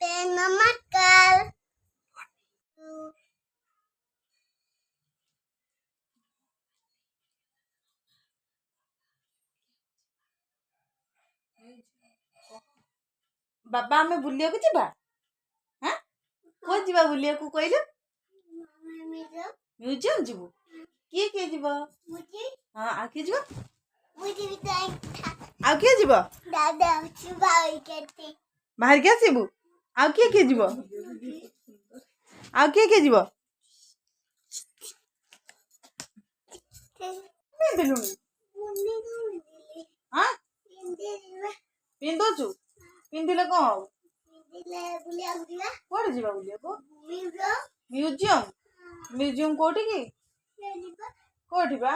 नमस्कार। बाबा हमें बुलिया को जीवा हां को जीवा बुलिया को कहले म्यूजियम जीवो किए जीवा हां आ के जीवा आ के जीवा दादा बाहर करते बाहर के आसीबू आ के जीवा आ के जीवा मैं दिलुनी हां पिंदोचू पिंदिले को कोड़े जीवा बुलिया को म्यूजियम म्यूजियम कोठी की कोठी बा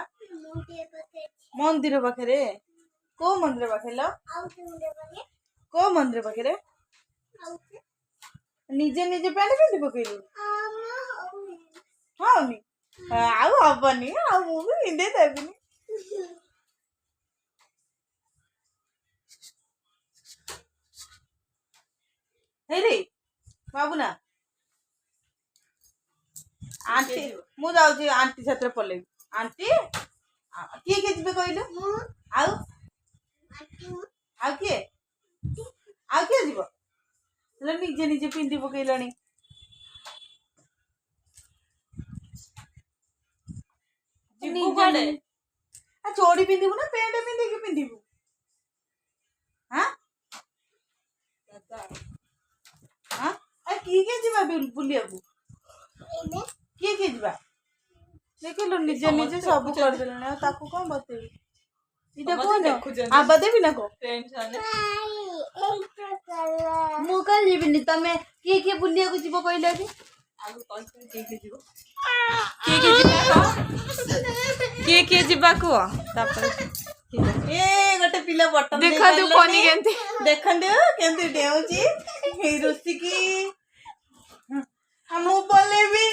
मंदिर पाखरे को मंदिर पाखरे को मंदिर पाखरे निजे निजे पैंट पिंधि पकेलु हाँ आउ हबनी आ मु भी पिंधे देबिनी हे रे बाबू ना आंटी मु जाउची आंटी साथे पले आंटी किए के जिबे कहलु आउ आउ के जीव ले निजे निजे पिंधि पकेलणी चोड़ी पिंधिबु ना पेंट पिंधि के पिंधिबु हां हां आ किए जीवा बुलिया को किए जीवा देखिलु निजे निजे सब कर देलने ताको कोन बतेबी इटा कोन आबा देबी ना को टेंशन मु कल जीबिनी तमे किए बुलिया को जीवो कहले कि आगु कल किए जीवो किए जीवा को तापर ए गोटे पिला बटन देखा दु कोनी केंती देखंदे केंती डेउची हे रोसी की हमु बोलेबी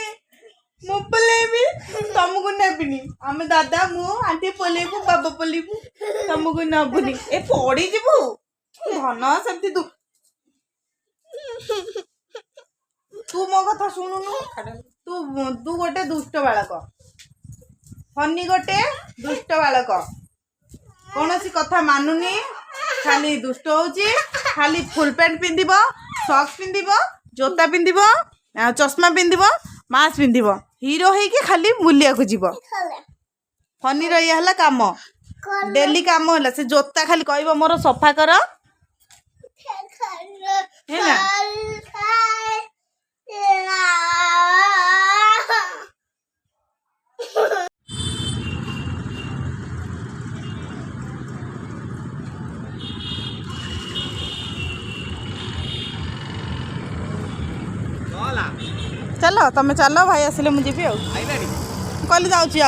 तुमको नेबिनी आमे दादा मु आंटी बोलेबू बाबा बोलेबू तुमको नबुनी ए पड़ी जीवू धन सेमती तू मो कथा सुनुनु तू गोटे दुष्ट बालक फनी गोटे दुष्ट बालक कौन सी कथा मानुनी खाली दुष्ट होची खाली फुल पैंट पिंधिब सॉक्स पिंधिब जोता पिंधिब चश्मा पिंधिब मास्क पिंधिब हीरो होइके खाली बुलिया को जीव फनी रही है काम डेली काम है से जोता खाली कहब मोर सफा कर है ना चलो तमें चलो भाई आसिले मुझे भी कहले जाऊँगी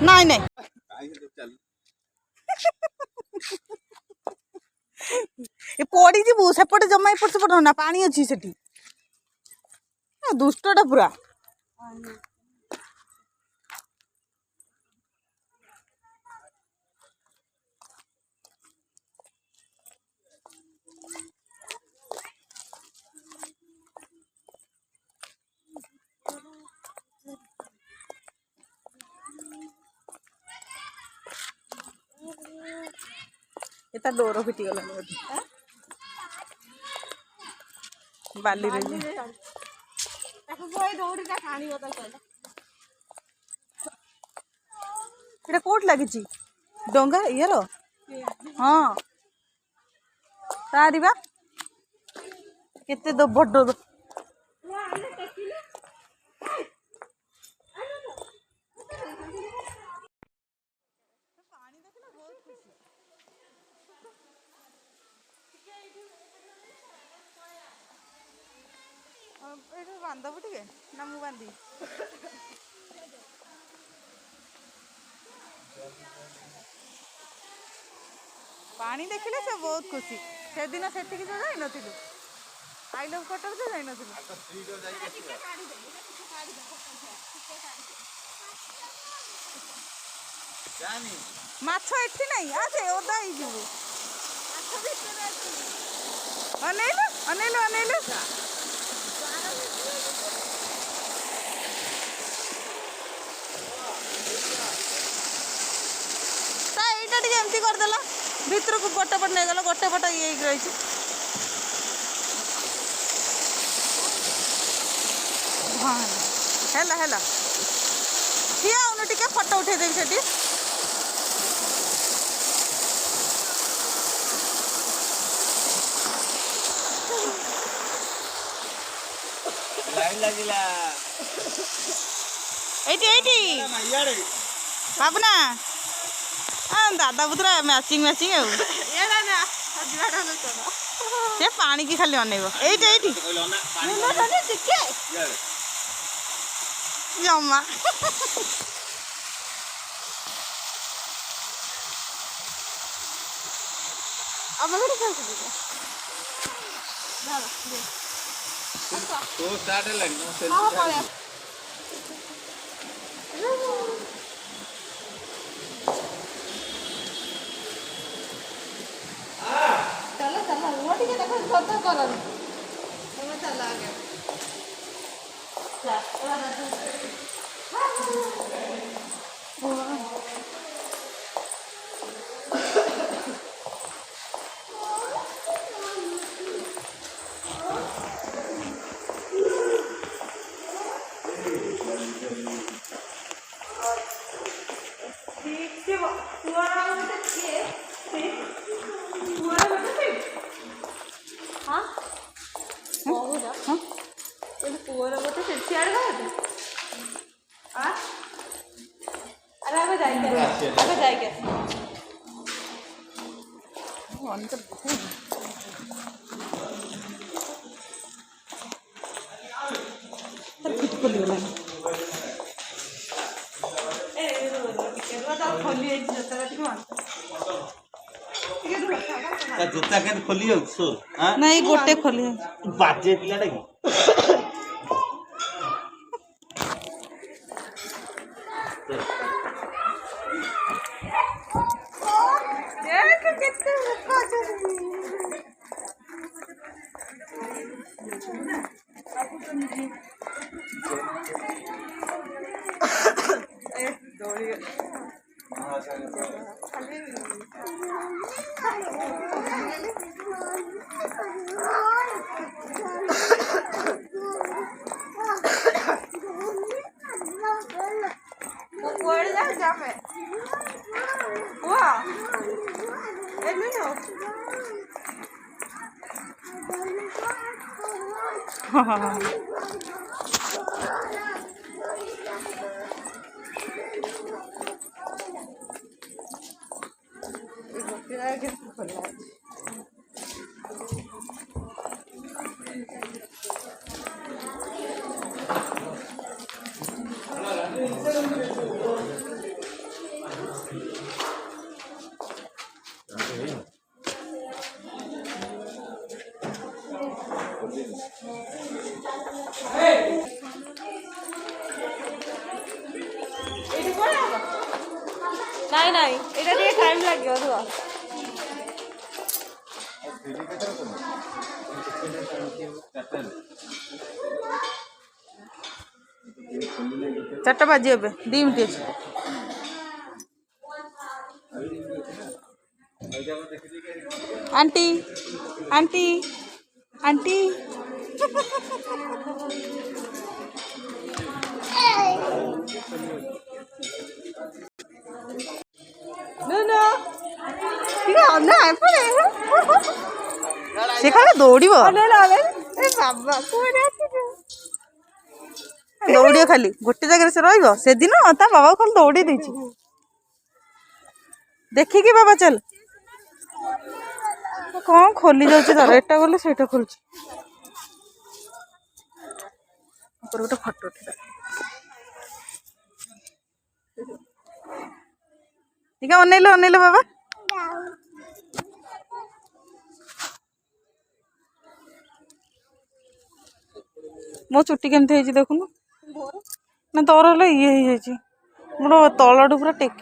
नाई नाई पड़ी जीवु सेपटे जमा एपट सेपट ना पानी अच्छी से दुष्टा पूरा एता डोर फिटी गला बाली रे ताको कोई दौड़ी का खानी होता कहला एटा कोट लागी छी डोंगा इयर हां तारिबा केते दो बड्डो बांधबू टे ना मु बांधी पानी देखिले से बहुत खुशी से दिन से जो जाई नथिलु आई लव कटर जो जाई नथिलु माछ एठी नहीं आ से ओदा ही जीवु माछ भितर अछि अनेला ଅନେଇଲୁ ଅନେଇଲୁ ତା ଏଇଟା ଟିକେ ଏମିତି କରିଦେଲା ଭିତରକୁ ଗୋଟେ ପଟ ନେଇଗଲା ଗୋଟେ ପଟ ଇଏ ହେଇକି ରହିଛି ହଁ ହେଲା ହେଲା ଠିଆ ହଉନୁ ଟିକେ ଫଟୋ ଉଠେଇଦେବି ସେଠି এইটি এইটি বাবুনা দাদা পুତୁରା ମ୍ୟାଚିଂ ମ୍ୟାଚିଂ ଆଉ ସେ ପାଣିକି ଖାଲି ଅନେଇବ ଏଇଠି ଏଇଠି ଜମା चलो चलो वो ठीक है देखो छोटा कलर तुम्हें चला आ गया जूता के खोली नहीं गोटे खोली बाजे पिलाटा कि ନାଇଁ ନାଇଁ ଏଇଟା ଟିକେ ଟାଇମ୍ ଲାଗିବ ରୁହ चारटा बाजी ଏବେ 2 ମିନିଟ୍ आंटी आंटी आंटी से खाली दौड़ दौड़ खाली गोटे जगह से रही दिन ता बाबा खाली दौड़ी देछि देखिकी बाबा चल कौन खोली जाऊँ तार एटा गले सेटा खोलुची गोटे फोटो उठा ठीक है अनेल अनेल बाबा मो चुट्टी केमती है देखुन ना तोर हेल्ला ये मोर तलू पूरा टेकी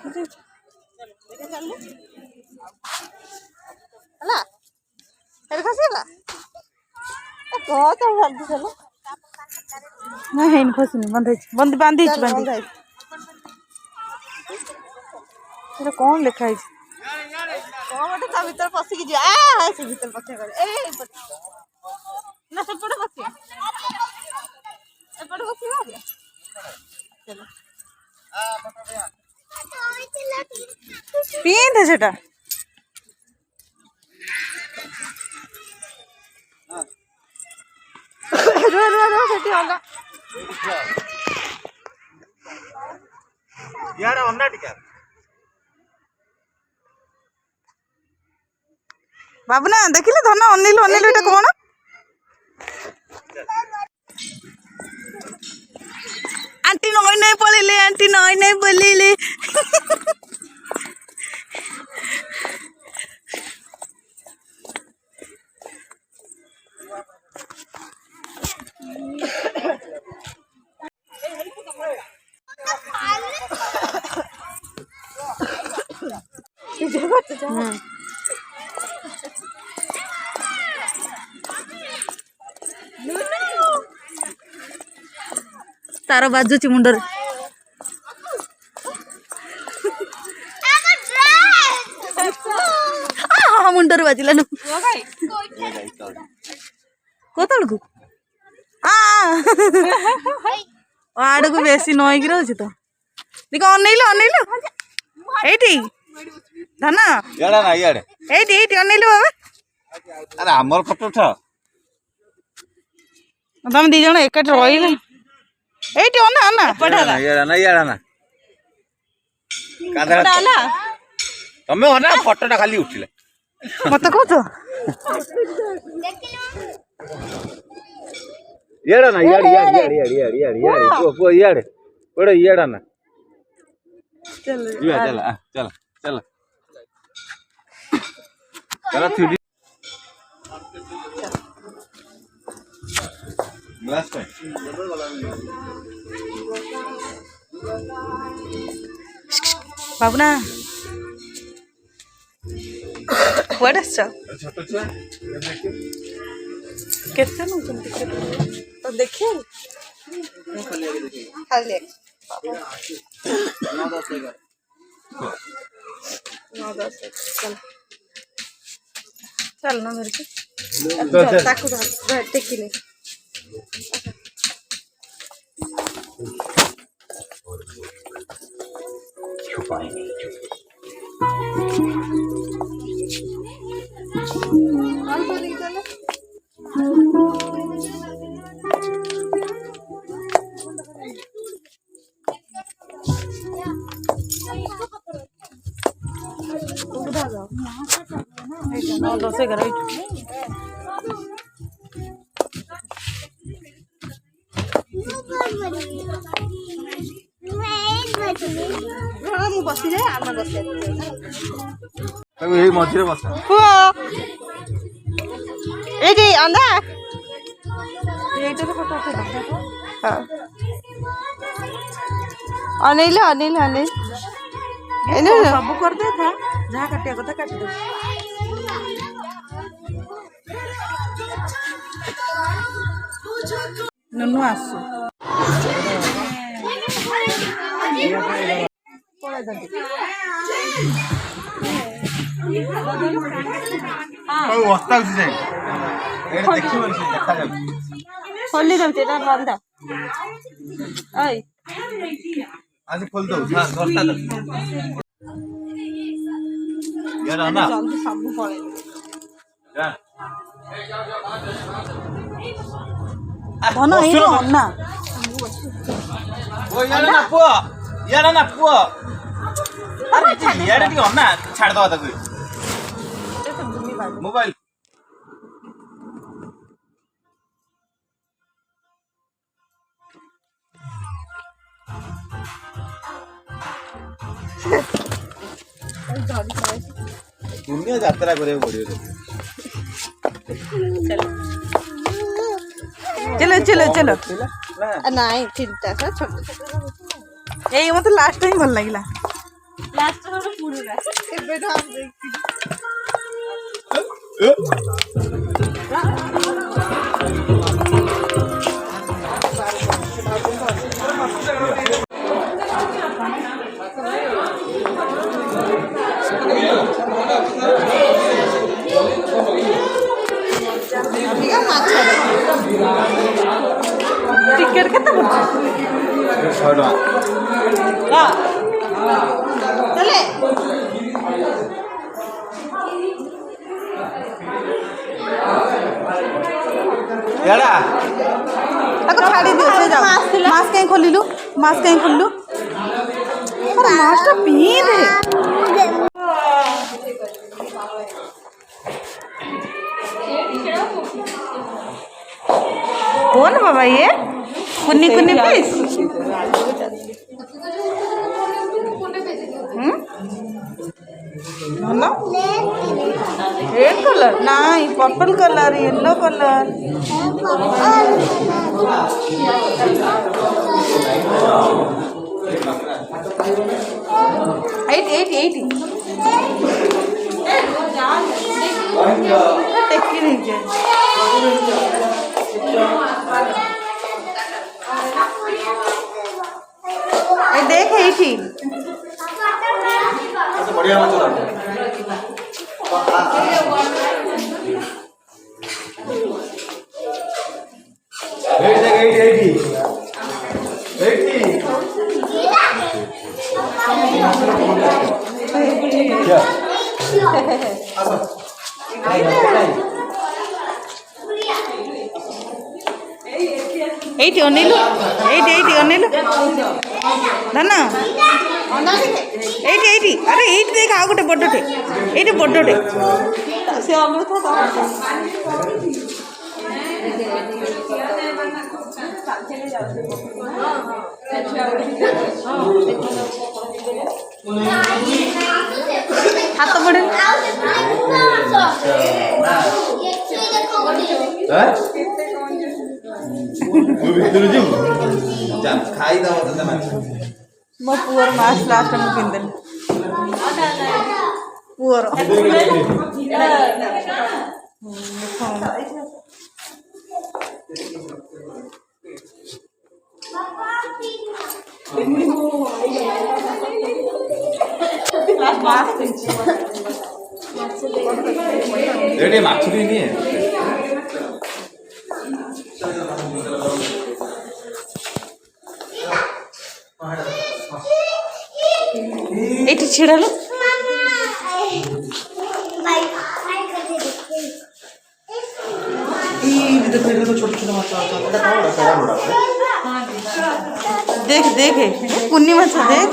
खसीगला कह तो बांधी चलो ना है इन खसनी बंद बांधी एटा कौन लिखा है कह मत ता भीतर पसी की आ से भीतर पसे करे ए ना सेपटे बसी एपटे बसी चलो पिंध सेटा रो सेठी होला यार अन्ना टिका बाबू ना देखिले धन अनिल एटा कौन आंटी नई नहीं पड़े आंटी नई नहीं बोले तार बाजुची मुंडर मुंडर बाजिला कोतलकू आड़ को बेसी नईक रही तो देख अनैल एटी धन याड़ा ना याड़े एटी अनैल बाबा अरे हमर फोटो उठा तुम दी जन एक रही एटी अना अना याड़ा ना कादा तमे अना फोटोटा खाली उठिले मत कह याड़ा ना याड़ी पो याड़े पड़े याड़ा ना चल चल चल थ्री ग्लास पे बाबूना कुआड़े आस छोटो छुआ केते तो देखिए खाली 9-10 चल चल ना धर ताकू धर टेकिले दसे घर बसी जाए आम बस मझे बस एटी अंधा अनिल अनिल अनिल सब कर दे था जहाँ काटिया कथा काट दे नुनु आसु खोली दे बंद आज खोल दो दस्ता यार ना जल्दी सब पड़े यार धन ये अन्ना ओ यार ना पुआ अरे यार टी अन्ना छाड़ दो तक मोबाइल दुनिया यात्रा करे पड़ियो चलो चलो चलो नहीं चिंता कर छोटे ये मत लास्ट टाइम भल लगिला लास्ट में पूरा एबे हम देखी 100 ଟଙ୍କା चले ଏଇଟା ତାକୁ ଛାଡ଼ି ଦିଅ ସେ ଯାଉ ମାସ୍କ କାହିଁ ଖୋଲିଲୁ ମାସ୍କ କାହିଁ ଖୋଲିଲୁ ମାସ୍କଟା ପିନ୍ଧେ कौन बाबा ये कुन्नी कुन्नी फिश रेड कलर नहीं पर्पल कलर येलो कलर एट एट एट टेकी नहीं जाए देख एठी बढ़िया माछ एठी अनिलु एठी एठी अनिलु धन एठी एठी अरे एठी देख आ गोटे बडटे एठी बडटे से अमृत हाथ पड़े मो पुअर मास्क लास्ट में पिंदल पुअर ଏଠି ମାଛ ବି ନିଏ एठी छिड़ालो देख देख कुन्नी माछ देख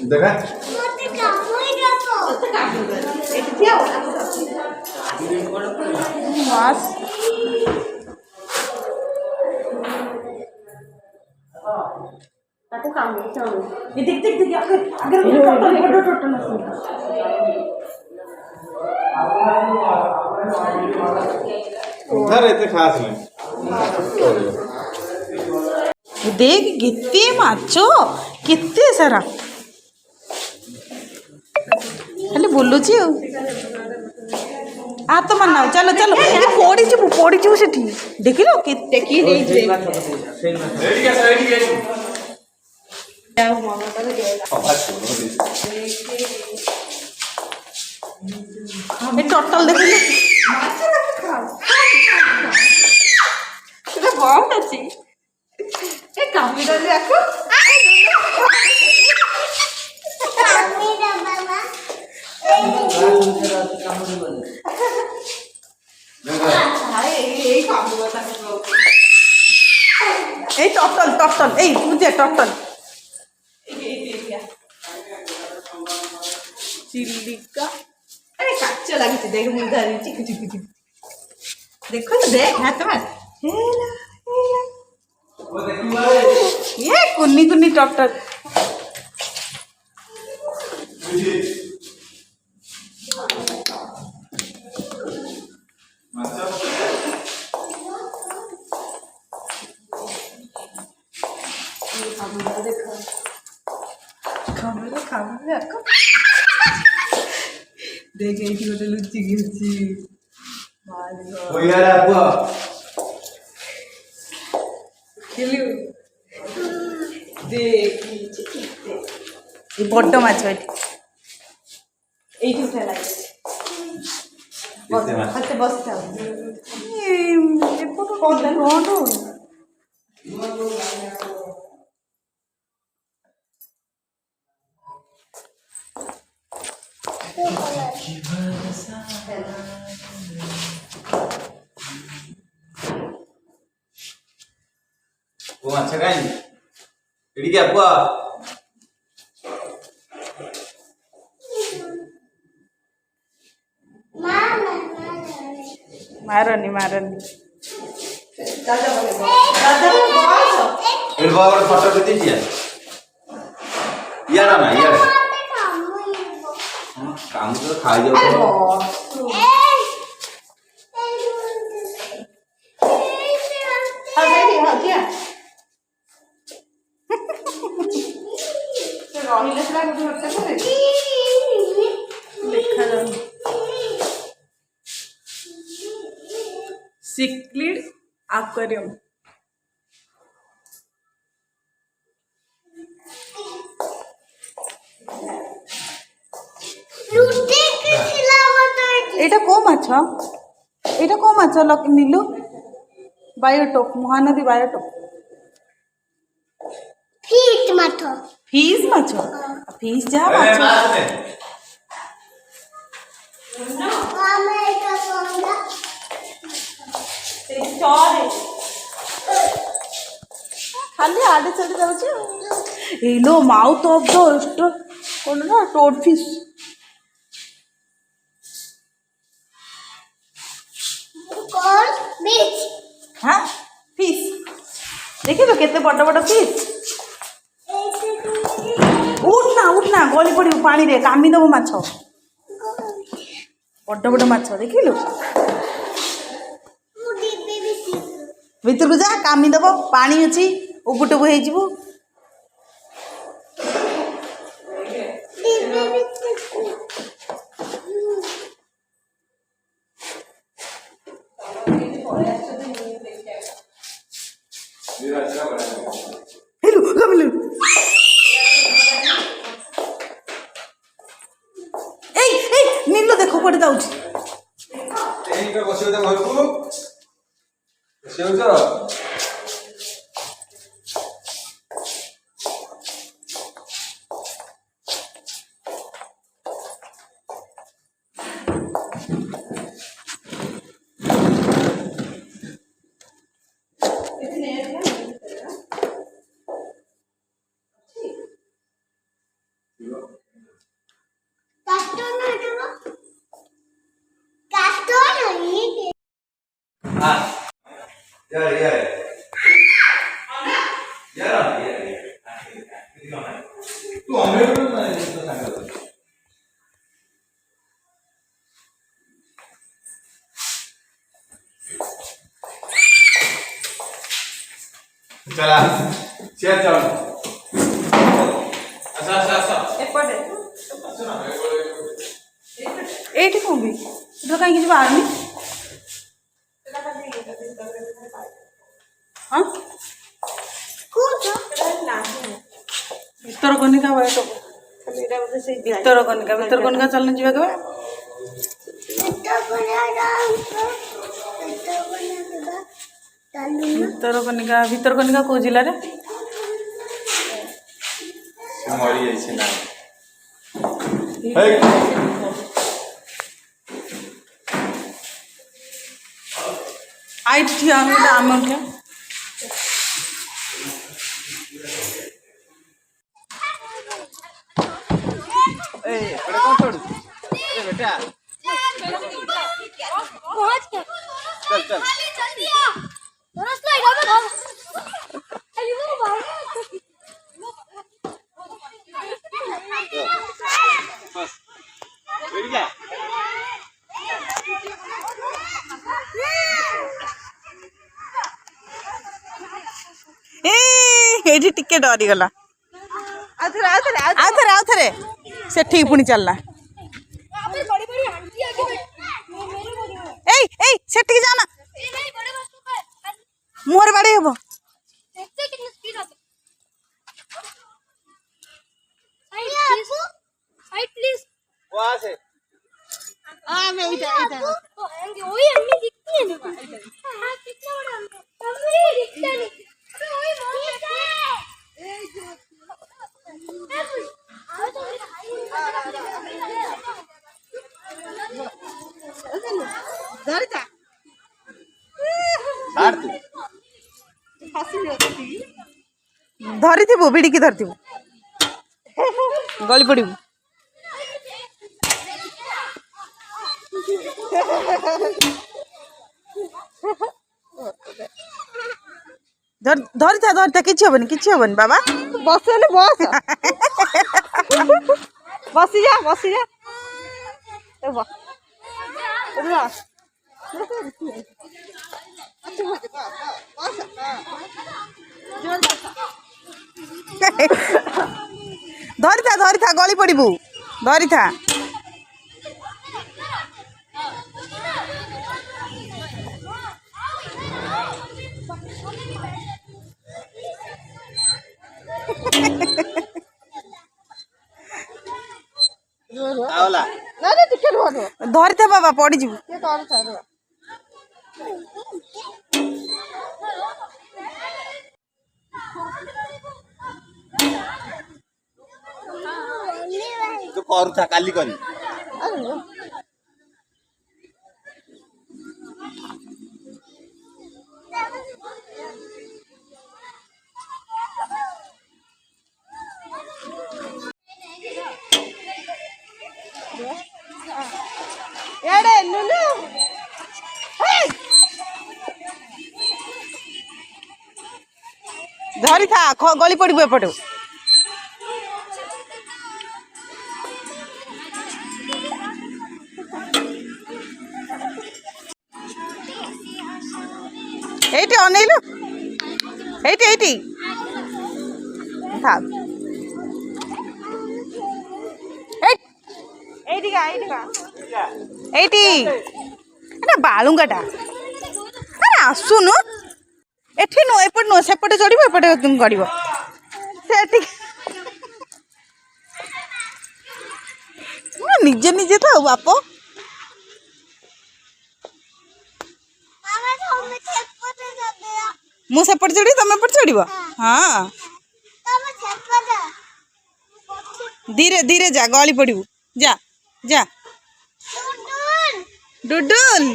देखा मास देख देख देख अगर टोटल उधर एते खास नहीं देख कितने माचो कितने सारा खाली बोलुची आ तो मना चलो चलो पड़ी जीव से देख लो टेकी टोटल देख बहुत अच्छी काफी रखो टोटल टोटल मुझे टोटल चिल्लिका अरे काचा लगी देख मुझे चिक चिक चिक देखो तो देख हाथ में ये कुन्नी कुन्नी टक टक देख एठी गोटे लुचि गिरछि बड़ माछ ये उठा लगे बस वो अच्छा काई एडी क्या पुआ मारनी मारनी एड बाबर फोटो दे दीजिए यार ना यार काम तो खा जाओ सिक्लिड एक्वेरियम एटा को माछ नीलू बायोटोप महानदी बायोटोप फीट माथो फीस माछ फीस जा माछ आमे का सोंगा खाली आड़े चढ़े जाऊँ लो माउथ ऑफ द कौन ना टोड फिश कौन बीच हाँ फिश देखिए तो कितने बड़ बड़ फिश उठना गली पड़ पानी रे कामी दब माछ बड़ बड़ माछ देखिलु भीतर को जा कामी दब पानी अच्छी उबुटुबु हो जीवु हेलो कमिलु ए नीलो देखो पड़े जाउची एही पे बसियो त घरକୁ बसियो तू हमें चला चल चल अच्छा अच्छा अच्छा एपटे एठी को भी तो कहीं किसी बाहर नहीं हाँ भीतर कनिका बाटो भीतर कनिका चलने जीवा के भीतर कनिका को जिले रे मरी जाइछे ना आई ठिया आम क्या बेटा चल चल ଏଠି ଯା ଏଇଠି ଟିକେ ଡରିଗଲା ଆଉଥରେ ସେଠିକି ପୁଣି ଚାଲିଲା ଏଇ ସେଠିକି ଯାନା ମୁହଁରେ ବାଡେଇ ହବ ବସ ଛାଡ ତୁ ଧରିଥିବୁ ଭିଡ଼ିକି ଧରିଥିବୁ ଗଳି ପଡ଼ିବୁ ଧରିଥା କିଛି ହବନି ବାବା ବସନି ବସ ବସିଯା ଧରିଥା ଗଳି ପଡ଼ିବୁ ଧରିଥା ଆଉଲା ଟିକେ ରୁହ ଧରିଥା ବାବା ପଡ଼ିଯିବୁ ତୁ କରୁଥା କାଲି କରି ଧରିଥା ଗଳି ପଡ଼ିବୁ ଏପଟୁ এইটি অনেইলু এইটি থাক এইটি এটা বালুঙ্গাটা আরে আসুনু এଠି ନୁହଁ ଏପଟେ ନୁହଁ ସେପଟେ ଚଢ଼ିବ ଏପଟେ ଗଡ଼ିବ ସେଠି ନିଜେ ଥାଉ ବାପ ମୁଁ ସେପଟେ ଚଢ଼ିବି ତମେ ଏପଟେ ଚଢ଼ିବ ହଁ ଧୀରେ ଯା ଗଳି ପଡ଼ିବୁ ଯା ଡୁଡୁଲ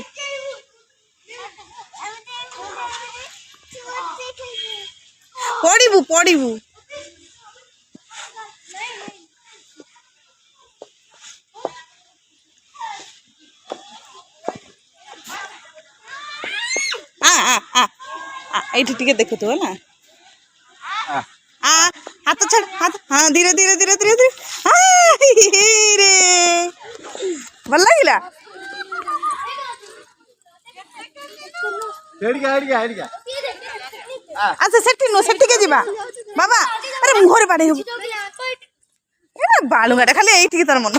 ପଡ଼ିବୁ ଏଇଠି ଟିକେ ଦେଖୁଥିବ ନା ହାତ ଛାଡ଼ ହାତ ହଁ ଧୀରେ ରେ ଭଲ ଲାଗିଲା আচ্ছা সেটি নো সেটিকে যা বাবা আরে মুহরে বাড়াই হব এটা বালুঙ্গাটা খালি এইটিকে তার মন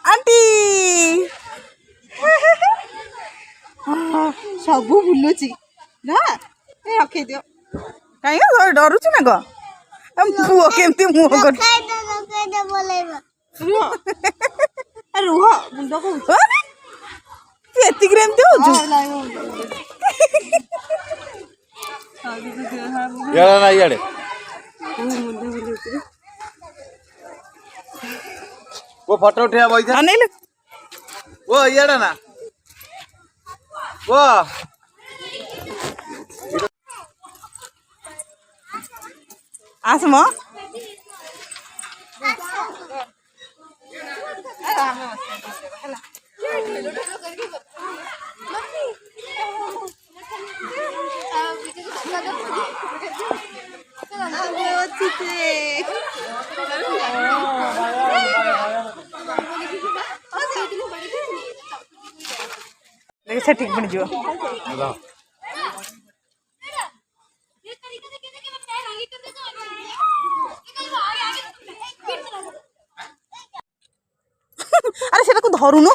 আন্টি ସବୁ ବୁଲୁଛି ନା ରଖେଇ ଦିଅ କାହିଁକି ଡରୁଛୁ ନା କଣ ପୁଅ କେମିତି ମୁହଁ କରୁ ରୁହ ମୁଣ୍ଡ କହୁଛୁ ତୁ ଏତିକିରେ ଏମିତି ହଉଛୁ ଇଆଡ଼େ ନା ଇଆଡ଼େ ଓ ଫଟୋ ଉଠେଇବା ବଇଥା ଅନେଇଲୁ ଓ ଇଆଡ଼େ ନା ଓ ଆସମ से ठीक बन जो अरे से धरुन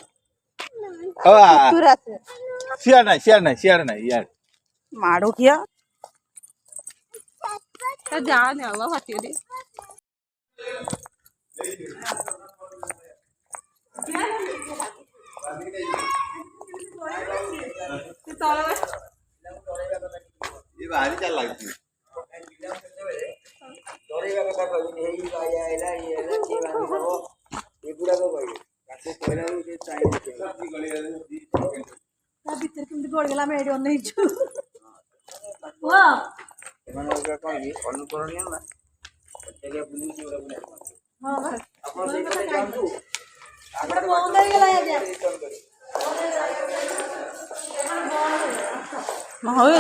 सियार नहीं यार मारो किया जाने हवा फाटी ये बाहरी चल लगती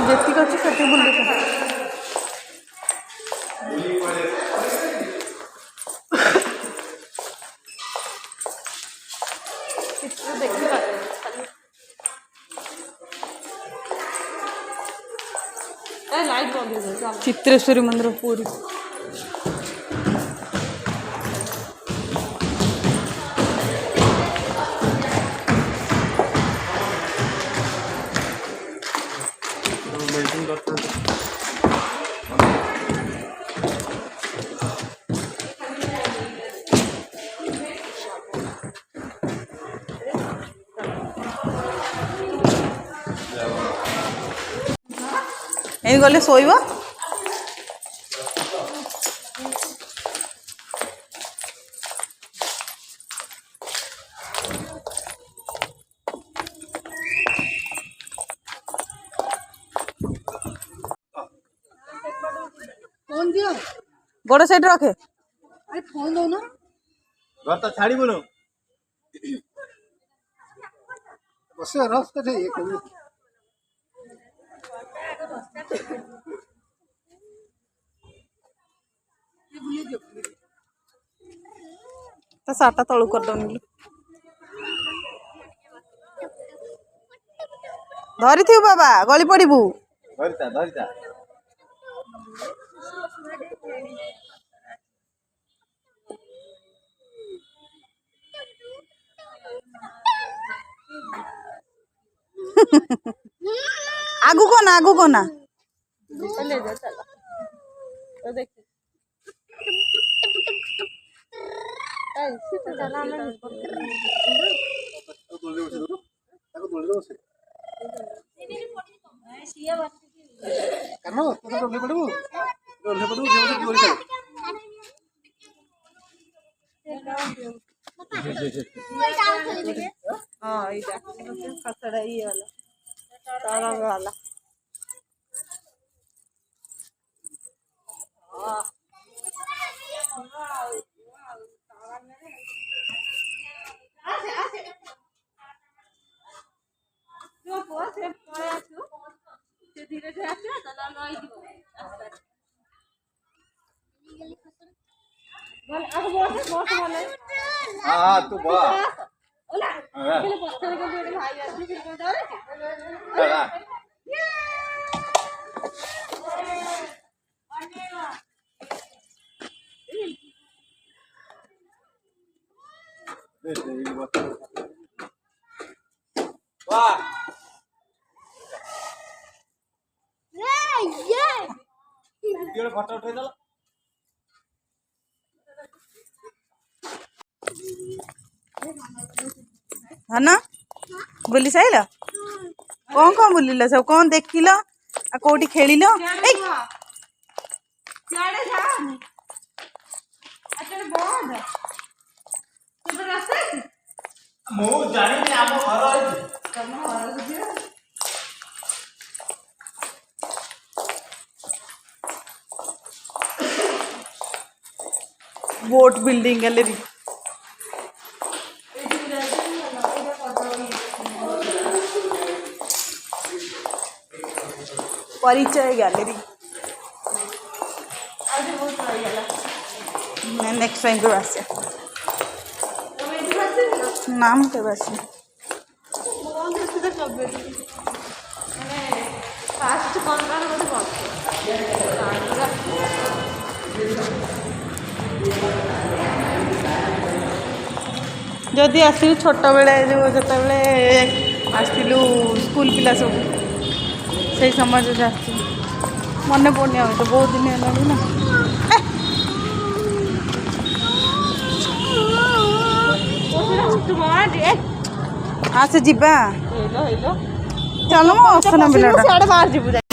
ଯେତିକି ଅଛି ସେଠି ବୁଲି चित्रेश्वरी मंदिर पूरी ये गले शोब फोन दियो गोड़ साइड रखे अरे फोन दो ना घर तो छाड़ी बोलो बस रास्ता थे ये कोई तो साटा तलू कर दौनी धरी थी बाबा गली पड़ू धरता आगू कोना ले जा चला तो देखिए ऐसे तो चला मैं हाँ इधर खसड़ा ये वाला तारा वाला धीरे धीरे हाँ तू बा फोटो उठे दल है ना बुली साइल कौन बुलिल सब कौन देखिल कौटी खेल मु जानी आम घर बोट बिल्डिंग गैलरी परिचय गैलरी नेक्स्ट टाइम के आस नाम के बस फास्ट कौन जदि आसलु छोट बेले जो जिते आसलु स्कूल पिला सब से समय जो मन पड़नी तो बहुत दिन है ना हाँ से जीवा चलो मो असना बिलाटा बाहर जीव